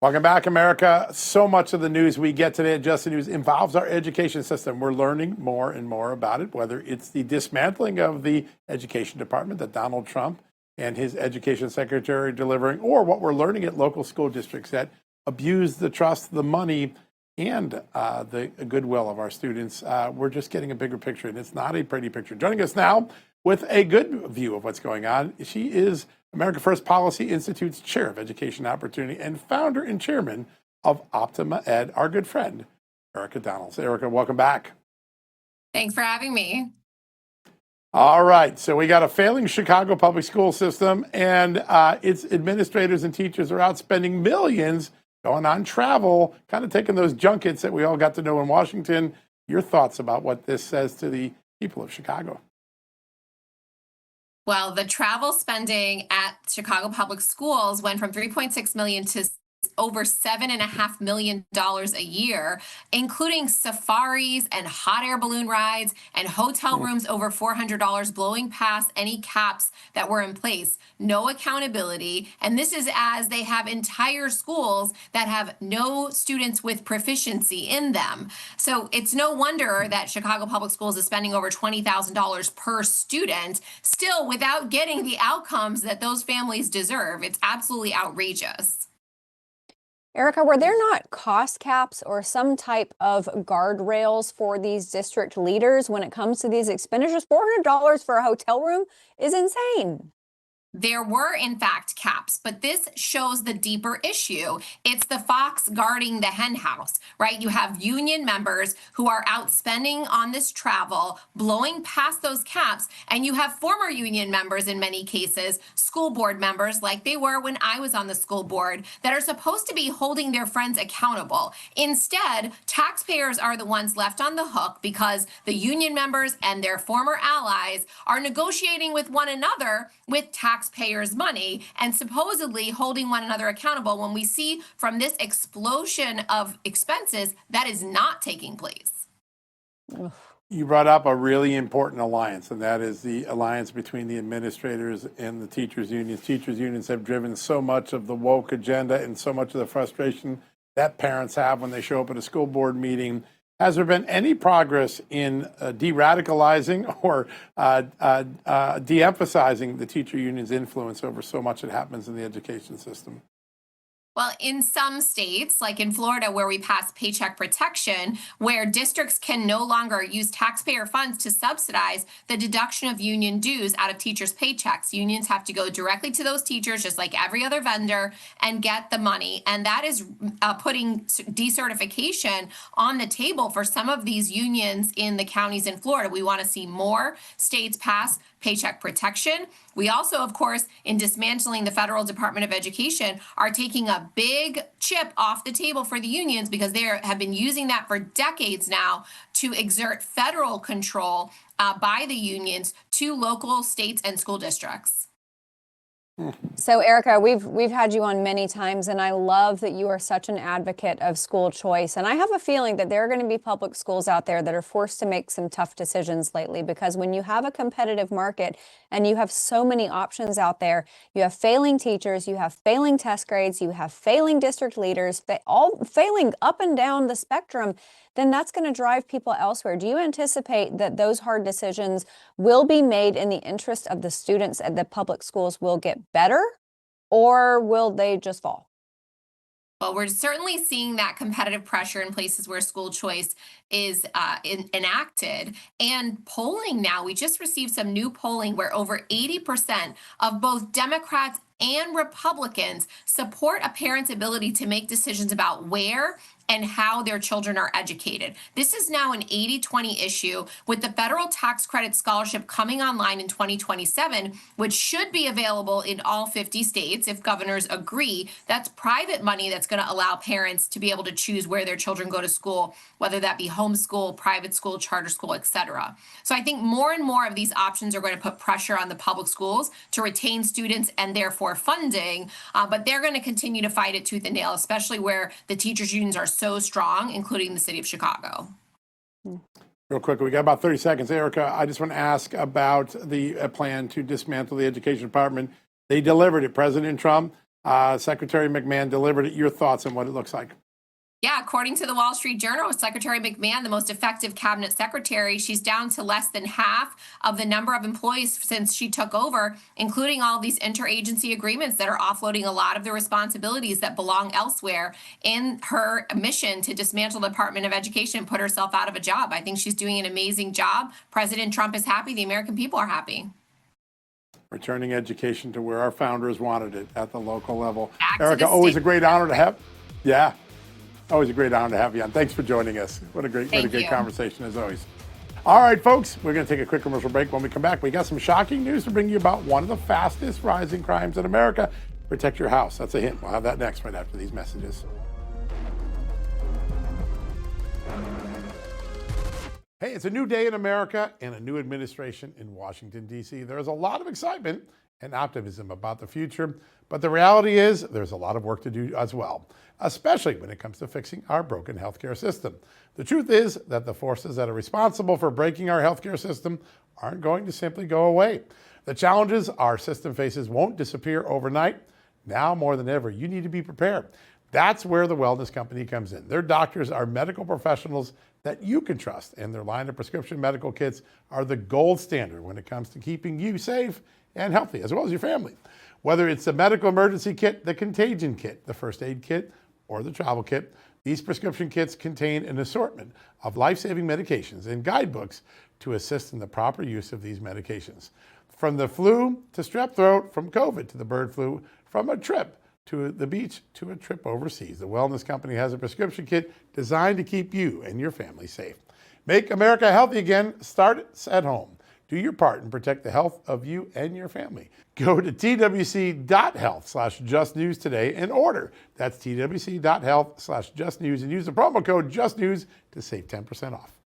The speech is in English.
Welcome back, America. So much of the news we get today at Just the News involves our education system. We're learning more and more about it, whether it's the dismantling of the education department that Donald Trump and his education secretary are delivering, or what we're learning at local school districts that abuse the trust, the money, and the goodwill of our students. We're just getting a bigger picture, and it's not a pretty picture. Joining us now with a good view of what's going on, she is America First Policy Institute's Chair of Education Opportunity and founder and chairman of Optima Ed, our good friend, Erica Donalds. Erica, welcome back. Thanks for having me. All right, so we got a failing Chicago public school system, and its administrators and teachers are out spending millions going on travel, kind of taking those junkets that we all got to know in Washington. Your thoughts about what this says to the people of Chicago? Well, the travel spending at Chicago Public Schools went from $3.6 million to over $7.5 million a year, including safaris and hot air balloon rides and hotel rooms over $400, blowing past any caps that were in place. No accountability. And this is as they have entire schools that have no students with proficiency in them. So it's no wonder that Chicago Public Schools is spending over $20,000 per student, still without getting the outcomes that those families deserve. It's absolutely outrageous. Erica, were there not cost caps or some type of guardrails for these district leaders when it comes to these expenditures? $400 for a hotel room is insane. There were, in fact, caps, but this shows the deeper issue. It's the fox guarding the henhouse, right? You have union members who are out spending on this travel, blowing past those caps, and you have former union members in many cases, school board members like they were when I was on the school board, that are supposed to be holding their friends accountable. Instead, taxpayers are the ones left on the hook because the union members and their former allies are negotiating with one another with taxpayers' money and supposedly holding one another accountable, when we see from this explosion of expenses that is not taking place. You brought up a really important alliance, and that is the alliance between the administrators and the teachers' unions. Teachers' unions have driven so much of the woke agenda and so much of the frustration that parents have when they show up at a school board meeting. Has there been any progress in de-radicalizing or de-emphasizing the teacher union's influence over so much that happens in the education system? Well, in some states, like in Florida, where we passed paycheck protection, where districts can no longer use taxpayer funds to subsidize the deduction of union dues out of teachers' paychecks. Unions have to go directly to those teachers, just like every other vendor, and get the money. And that is putting decertification on the table for some of these unions in the counties in Florida. We want to see more states pass paycheck protection. We also, of course, in dismantling the federal Department of Education, are taking a big chip off the table for the unions because they have been using that for decades now to exert federal control by the unions to local, states, and school districts. So, Erica, we've had you on many times, and I love that you are such an advocate of school choice. And I have a feeling that there are going to be public schools out there that are forced to make some tough decisions lately, because when you have a competitive market and you have so many options out there, you have failing teachers, you have failing test grades, you have failing district leaders, all failing up and down the spectrum, then that's going to drive people elsewhere. Do you anticipate that those hard decisions will be made in the interest of the students and the public schools will get better, or will they just fall? Well, we're certainly seeing that competitive pressure in places where school choice is enacted. And polling now, we just received some new polling where over 80% of both Democrats and Republicans support a parent's ability to make decisions about where and how their children are educated. This is now an 80-20 issue, with the federal tax credit scholarship coming online in 2027, which should be available in all 50 states if governors agree. That's private money that's going to allow parents to be able to choose where their children go to school, whether that be homeschool, private school, charter school, etc. So I think more and more of these options are going to put pressure on the public schools to retain students and therefore funding, but they're going to continue to fight it tooth and nail, especially where the teachers' unions are so strong, including the city of Chicago. Real quick, we got about 30 seconds. Erica, I just want to ask about the plan to dismantle the education department. They delivered it. President Trump Secretary McMahon delivered it. Your thoughts on what it looks like? Yeah, according to the Wall Street Journal, Secretary McMahon, the most effective cabinet secretary, she's down to less than half of the number of employees since she took over, including all these interagency agreements that are offloading a lot of the responsibilities that belong elsewhere in her mission to dismantle the Department of Education and put herself out of a job. I think she's doing an amazing job. President Trump is happy. The American people are happy. Returning education to where our founders wanted it, at the local level. Back to Erica, the always state. a great honor to have. Yeah. Always a great honor to have you on. Thanks for joining us. What a great conversation as always. All right, folks, we're going to take a quick commercial break. When we come back, we got some shocking news to bring you about one of the fastest rising crimes in America. Protect your house. That's a hint. We'll have that next right after these messages. Hey, it's a new day in America and a new administration in Washington, D.C. There is a lot of excitement and optimism about the future, but the reality is there's a lot of work to do as well, especially when it comes to fixing our broken healthcare system. The truth is that the forces that are responsible for breaking our healthcare system aren't going to simply go away. The challenges our system faces won't disappear overnight. Now more than ever, you need to be prepared. That's where the Wellness Company comes in. Their doctors are medical professionals that you can trust, and their line of prescription medical kits are the gold standard when it comes to keeping you safe and healthy, as well as your family. Whether it's the medical emergency kit, the contagion kit, the first aid kit, or the travel kit, these prescription kits contain an assortment of life-saving medications and guidebooks to assist in the proper use of these medications. From the flu to strep throat, from COVID to the bird flu, from a trip to the beach to a trip overseas, the Wellness Company has a prescription kit designed to keep you and your family safe. Make America healthy again. Start at home. Do your part and protect the health of you and your family. Go to twc.health/justnews today and order. That's twc.health/justnews and use the promo code JUSTNEWS to save 10% off.